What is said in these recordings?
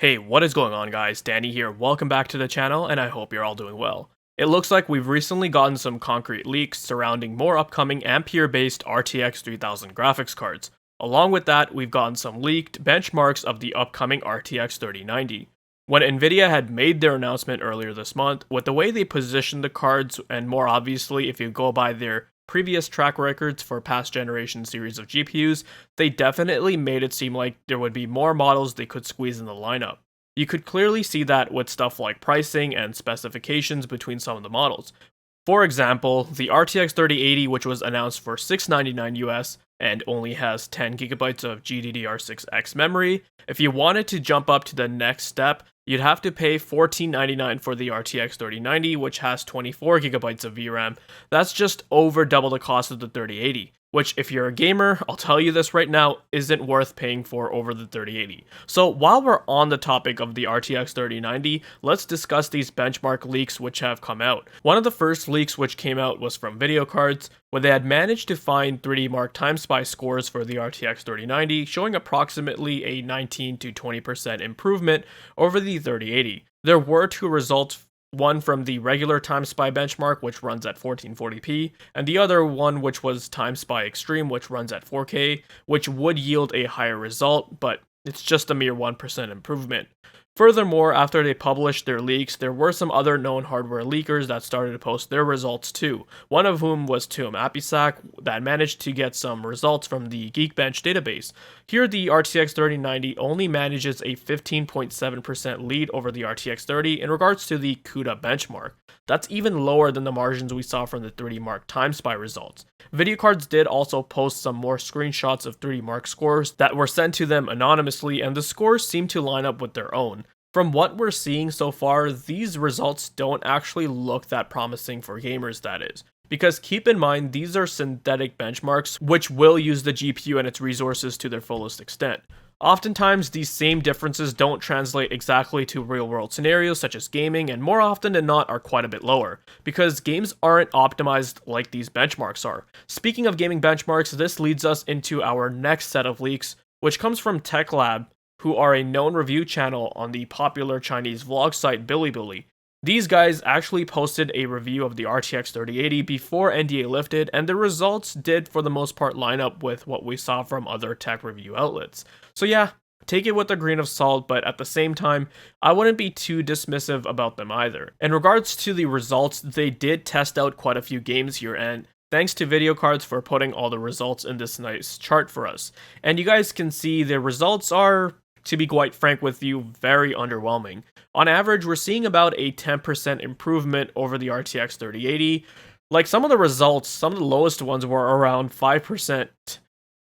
Hey, what is going on guys? Danny here, welcome back to the channel and I hope you're all doing well. It looks like we've recently gotten some concrete leaks surrounding more upcoming Ampere-based RTX 3000 graphics cards. Along with that, we've gotten some leaked benchmarks of the upcoming RTX 3090. When Nvidia had made their announcement earlier this month, with the way they positioned the cards, and more obviously if you go by their previous track records for past generation series of GPUs, they definitely made it seem like there would be more models they could squeeze in the lineup. You could clearly see that with stuff like pricing and specifications between some of the models. For example, the RTX 3080, which was announced for $699 US and only has 10GB of GDDR6X memory, if you wanted to jump up to the next step, you'd have to pay $1499 for the RTX 3090, which has 24GB of VRAM. That's just over double the cost of the 3080, which if you're a gamer, I'll tell you this right now, isn't worth paying for over the 3080. So while we're on the topic of the RTX 3090, let's discuss these benchmark leaks which have come out. One of the first leaks which came out was from Video Cards, where they had managed to find 3D Mark TimeSpy scores for the RTX 3090, showing approximately a 19 to 20% improvement over the 3080. There were two results, one from the regular TimeSpy benchmark, which runs at 1440p, and the other one which was TimeSpy Extreme, which runs at 4K, which would yield a higher result, but it's just a mere 1% improvement. Furthermore, after they published their leaks, there were some other known hardware leakers that started to post their results too, one of whom was Tuum Apisak that managed to get some results from the Geekbench database. Here the RTX 3090 only manages a 15.7% lead over the RTX 30 in regards to the CUDA benchmark. That's even lower than the margins we saw from the 3D Mark TimeSpy results. Video Cards did also post some more screenshots of 3D Mark scores that were sent to them anonymously, and the scores seem to line up with their own. From what we're seeing so far, these results don't actually look that promising for gamers, that is. Because keep in mind, these are synthetic benchmarks which will use the GPU and its resources to their fullest extent. Oftentimes, these same differences don't translate exactly to real-world scenarios such as gaming, and more often than not are quite a bit lower, because games aren't optimized like these benchmarks are. Speaking of gaming benchmarks, this leads us into our next set of leaks, which comes from TechLab, who are a known review channel on the popular Chinese vlog site Bilibili. These guys actually posted a review of the RTX 3080 before NDA lifted, and the results did for the most part line up with what we saw from other tech review outlets. So yeah, take it with a grain of salt, but at the same time, I wouldn't be too dismissive about them either. In regards to the results, they did test out quite a few games here, and thanks to Video Cards for putting all the results in this nice chart for us. And you guys can see the results are, to be quite frank with you, very underwhelming. On average, we're seeing about a 10% improvement over the RTX 3080. Like some of the results, some of the lowest ones were around 5%.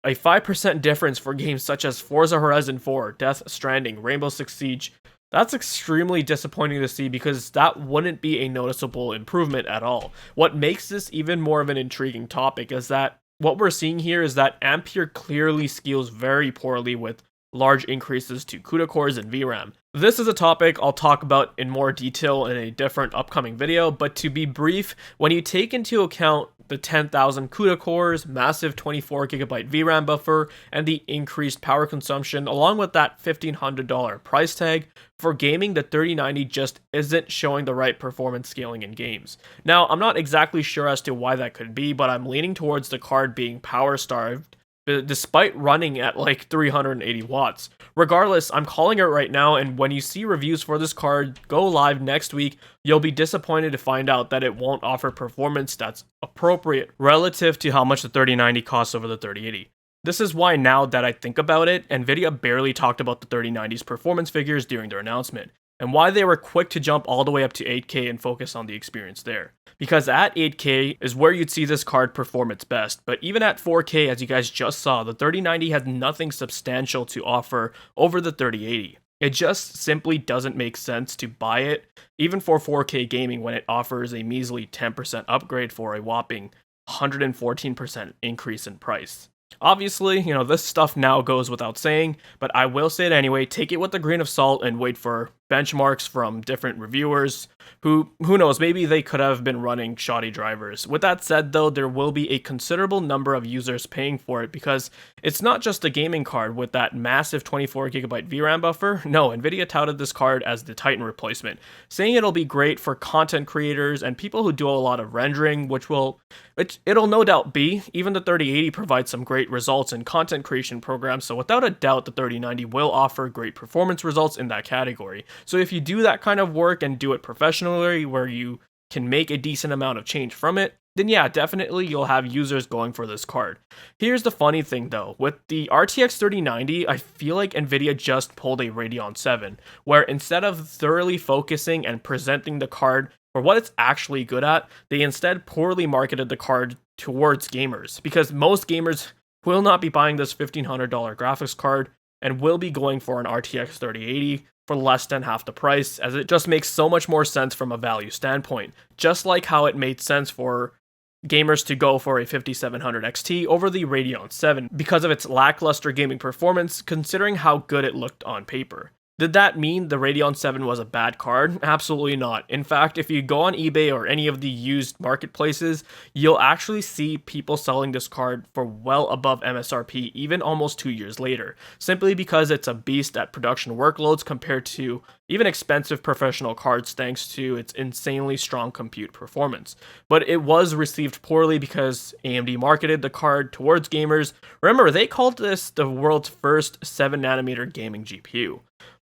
A 5% difference for games such as Forza Horizon 4, Death Stranding, Rainbow Six Siege. That's extremely disappointing to see because that wouldn't be a noticeable improvement at all. What makes this even more of an intriguing topic is that what we're seeing here is that Ampere clearly scales very poorly with large increases to CUDA cores and VRAM. This is a topic I'll talk about in more detail in a different upcoming video, but to be brief, when you take into account the 10,000 CUDA cores, massive 24GB VRAM buffer, and the increased power consumption, along with that $1,500 price tag, for gaming the 3090 just isn't showing the right performance scaling in games. Now, I'm not exactly sure as to why that could be, but I'm leaning towards the card being power starved, despite running at like 380 watts. Regardless, I'm calling it right now, and when you see reviews for this card go live next week, you'll be disappointed to find out that it won't offer performance that's appropriate relative to how much the 3090 costs over the 3080. This is why now that I think about it, Nvidia barely talked about the 3090's performance figures during their announcement, and why they were quick to jump all the way up to 8K and focus on the experience there. Because at 8K is where you'd see this card perform its best, but even at 4K, as you guys just saw, the 3090 has nothing substantial to offer over the 3080. It just simply doesn't make sense to buy it, even for 4K gaming, when it offers a measly 10% upgrade for a whopping 114% increase in price. Obviously, this stuff now goes without saying, but I will say it anyway, take it with a grain of salt and wait for benchmarks from different reviewers who knows, maybe they could have been running shoddy drivers. With that said though, there will be a considerable number of users paying for it because it's not just a gaming card with that massive 24GB VRAM buffer. No, Nvidia touted this card as the Titan replacement, saying it'll be great for content creators and people who do a lot of rendering, which it'll no doubt be. Even the 3080 provides some great results in content creation programs, so without a doubt the 3090 will offer great performance results in that category. So if you do that kind of work and do it professionally where you can make a decent amount of change from it, then yeah, definitely you'll have users going for this card. Here's the funny thing though, with the RTX 3090, I feel like Nvidia just pulled a Radeon 7, where instead of thoroughly focusing and presenting the card for what it's actually good at, they instead poorly marketed the card towards gamers, because most gamers will not be buying this $1,500 graphics card and will be going for an RTX 3080 for less than half the price, as it just makes so much more sense from a value standpoint. Just like how it made sense for gamers to go for a 5700 XT over the Radeon 7 because of its lackluster gaming performance, considering how good it looked on paper. Did that mean the Radeon 7 was a bad card? Absolutely not. In fact, if you go on eBay or any of the used marketplaces, you'll actually see people selling this card for well above MSRP even almost 2 years later, simply because it's a beast at production workloads compared to even expensive professional cards thanks to its insanely strong compute performance. But it was received poorly because AMD marketed the card towards gamers. Remember, they called this the world's first 7nm gaming GPU.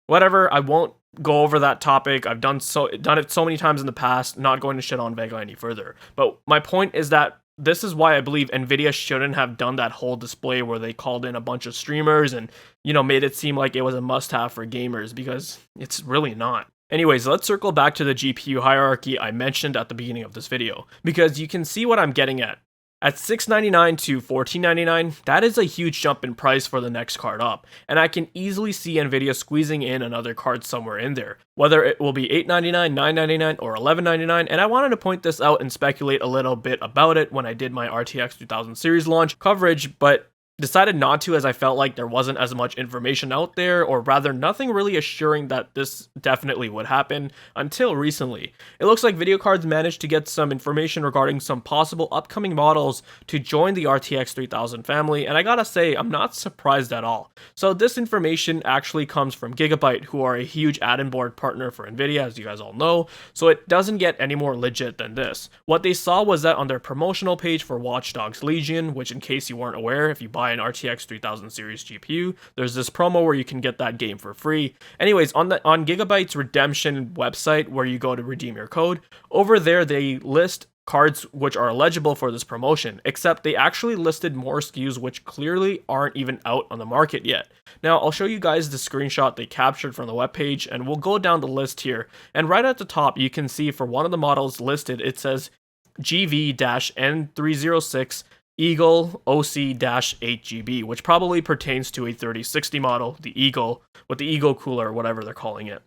Whatever, I won't go over that topic. I've done it so many times in the past, not going to shit on Vega any further. But my point is that this is why I believe Nvidia shouldn't have done that whole display where they called in a bunch of streamers and, made it seem like it was a must-have for gamers, because it's really not. Anyways, let's circle back to the GPU hierarchy I mentioned at the beginning of this video, because you can see what I'm getting at. At $699 to $1499, that is a huge jump in price for the next card up, and I can easily see Nvidia squeezing in another card somewhere in there, whether it will be $899, $999, or $1199, and I wanted to point this out and speculate a little bit about it when I did my RTX 2000 series launch coverage, but decided not to, as I felt like there wasn't as much information out there, or rather nothing really assuring that this definitely would happen until recently. It looks like video cards managed to get some information regarding some possible upcoming models to join the RTX 3000 family, and I gotta say, I'm not surprised at all. So this information actually comes from Gigabyte, who are a huge add-in board partner for Nvidia, as you guys all know, so it doesn't get any more legit than this. What they saw was that on their promotional page for Watch Dogs Legion, which in case you weren't aware, if you buy an RTX 3000 series GPU, there's this promo where you can get that game for free. Anyways, on Gigabyte's redemption website where you go to redeem your code, over there they list cards which are eligible for this promotion, except they actually listed more SKUs which clearly aren't even out on the market yet. Now, I'll show you guys the screenshot they captured from the webpage, and we'll go down the list here, and right at the top you can see for one of the models listed, it says GV-N306 Eagle OC-8GB, which probably pertains to a 3060 model, the Eagle, with the Eagle cooler, or whatever they're calling it.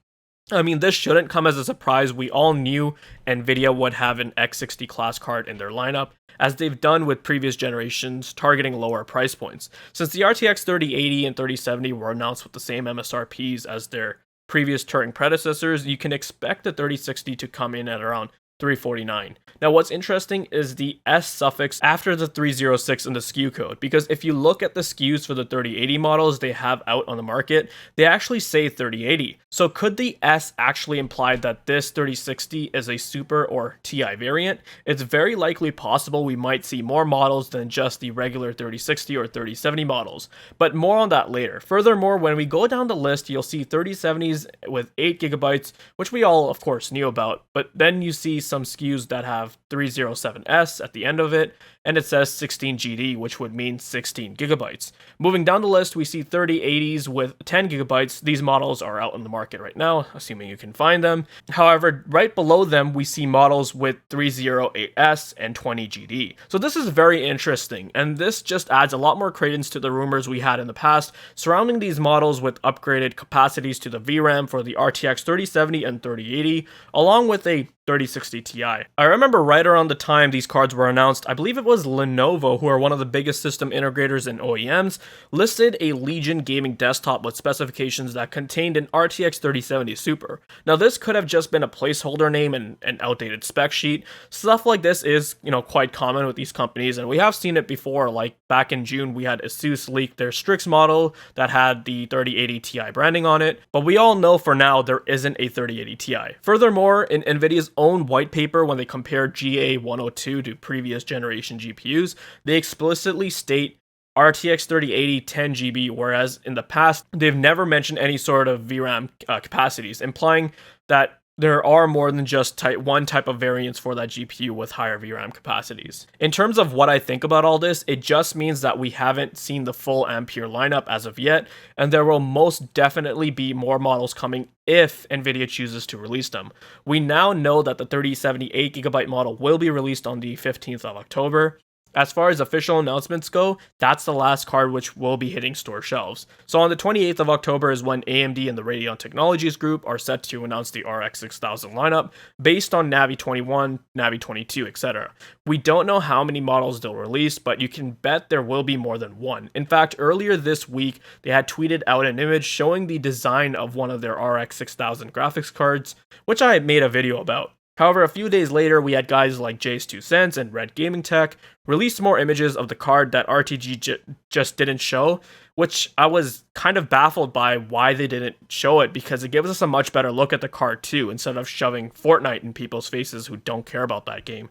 I mean, this shouldn't come as a surprise. We all knew Nvidia would have an X60 class card in their lineup, as they've done with previous generations, targeting lower price points. Since the RTX 3080 and 3070 were announced with the same MSRPs as their previous Turing predecessors, you can expect the 3060 to come in at around $349. Now, what's interesting is the S suffix after the 306 in the SKU code, because if you look at the SKUs for the 3080 models they have out on the market, they actually say 3080. So could the S actually imply that this 3060 is a Super or TI variant? It's very likely possible we might see more models than just the regular 3060 or 3070 models, but more on that later. Furthermore, when we go down the list, you'll see 3070s with 8GB, which we all of course knew about, but then you see some SKUs that have 307S at the end of it, and it says 16GD, which would mean 16GB. Moving down the list, we see 3080s with 10GB. These models are out on the market right now, assuming you can find them. However, right below them, we see models with 308S and 20GD. So this is very interesting, and this just adds a lot more credence to the rumors we had in the past surrounding these models with upgraded capacities to the VRAM for the RTX 3070 and 3080, along with a 3060 Ti. I remember right around the time these cards were announced, I believe it was Lenovo, who are one of the biggest system integrators and OEMs, listed a Legion gaming desktop with specifications that contained an RTX 3070 Super. Now this could have just been a placeholder name and an outdated spec sheet. Stuff like this is, quite common with these companies, and we have seen it before. Like back in June, we had Asus leak their Strix model that had the 3080 Ti branding on it, but we all know for now there isn't a 3080 Ti. Furthermore, in Nvidia's own white paper, when they compare GA102 to previous generation GPUs, they explicitly state RTX 3080 10GB, whereas in the past, they've never mentioned any sort of VRAM capacities, implying that there are more than just one type of variants for that GPU with higher VRAM capacities. In terms of what I think about all this, it just means that we haven't seen the full Ampere lineup as of yet, and there will most definitely be more models coming if Nvidia chooses to release them. We now know that the 3070 8GB model will be released on the 15th of October. As far as official announcements go, that's the last card which will be hitting store shelves. So on the 28th of October is when AMD and the Radeon Technologies Group are set to announce the RX 6000 lineup based on Navi 21, Navi 22, etc. We don't know how many models they'll release, but you can bet there will be more than one. In fact, earlier this week, they had tweeted out an image showing the design of one of their RX 6000 graphics cards, which I had made a video about. However, a few days later, we had guys like Jay's 2 Cents and Red Gaming Tech release more images of the card that RTG just didn't show, which I was kind of baffled by why they didn't show it, because it gives us a much better look at the card too, instead of shoving Fortnite in people's faces who don't care about that game.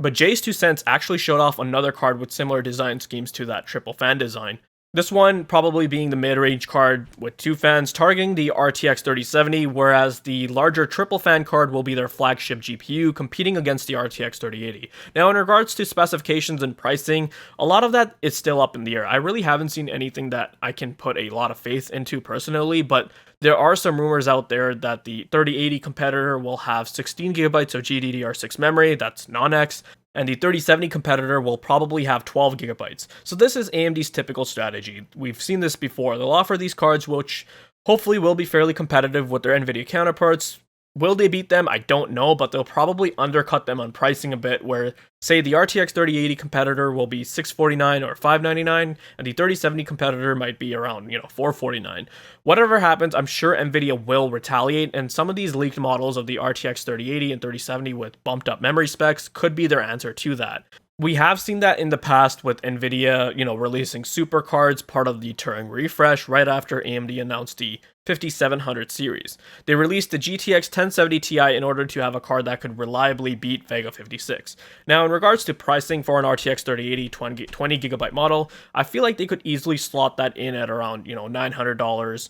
But Jay's 2 Cents actually showed off another card with similar design schemes to that triple fan design. This one probably being the mid-range card with two fans targeting the RTX 3070, whereas the larger triple fan card will be their flagship GPU competing against the RTX 3080. Now in regards to specifications and pricing, a lot of that is still up in the air. I really haven't seen anything that I can put a lot of faith into personally, but there are some rumors out there that the 3080 competitor will have 16GB of GDDR6 memory, that's non-X, and the 3070 competitor will probably have 12GB. So this is AMD's typical strategy. We've seen this before. They'll offer these cards which hopefully will be fairly competitive with their Nvidia counterparts. Will they beat them? I don't know, but they'll probably undercut them on pricing a bit, where, say, the RTX 3080 competitor will be $649 or $599, and the 3070 competitor might be around, $449. Whatever happens, I'm sure Nvidia will retaliate, and some of these leaked models of the RTX 3080 and 3070 with bumped up memory specs could be their answer to that. We have seen that in the past with Nvidia, releasing super cards, part of the Turing refresh, right after AMD announced the 5700 series. They released the GTX 1070 Ti in order to have a card that could reliably beat Vega 56. Now, in regards to pricing for an RTX 3080 20GB model, I feel like they could easily slot that in at around, $900.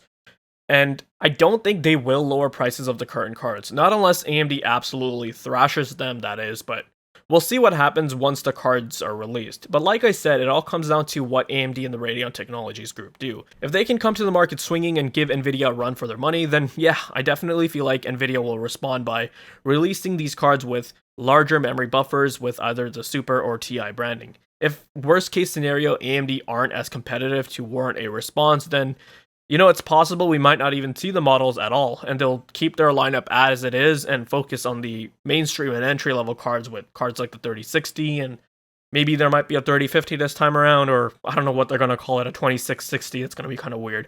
And I don't think they will lower prices of the current cards, not unless AMD absolutely thrashes them, that is, but we'll see what happens once the cards are released. But like I said, it all comes down to what AMD and the Radeon Technologies Group do. If they can come to the market swinging and give Nvidia a run for their money, then yeah, I definitely feel like Nvidia will respond by releasing these cards with larger memory buffers with either the Super or Ti branding. If worst case scenario, AMD aren't as competitive to warrant a response, then it's possible we might not even see the models at all, and they'll keep their lineup as it is and focus on the mainstream and entry-level cards with cards like the 3060, and maybe there might be a 3050 this time around, or I don't know what they're going to call it, a 2660. It's going to be kind of weird.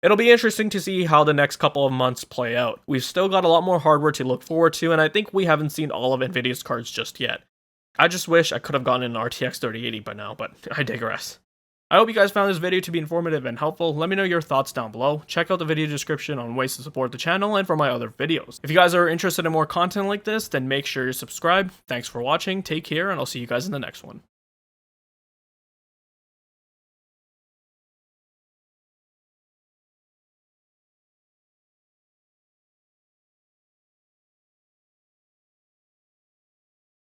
It'll be interesting to see how the next couple of months play out. We've still got a lot more hardware to look forward to, and I think we haven't seen all of Nvidia's cards just yet. I just wish I could have gotten an RTX 3080 by now, but I digress. I hope you guys found this video to be informative and helpful. Let me know your thoughts down below. Check out the video description on ways to support the channel and for my other videos. If you guys are interested in more content like this, then make sure you subscribe. Thanks for watching, take care, and I'll see you guys in the next one.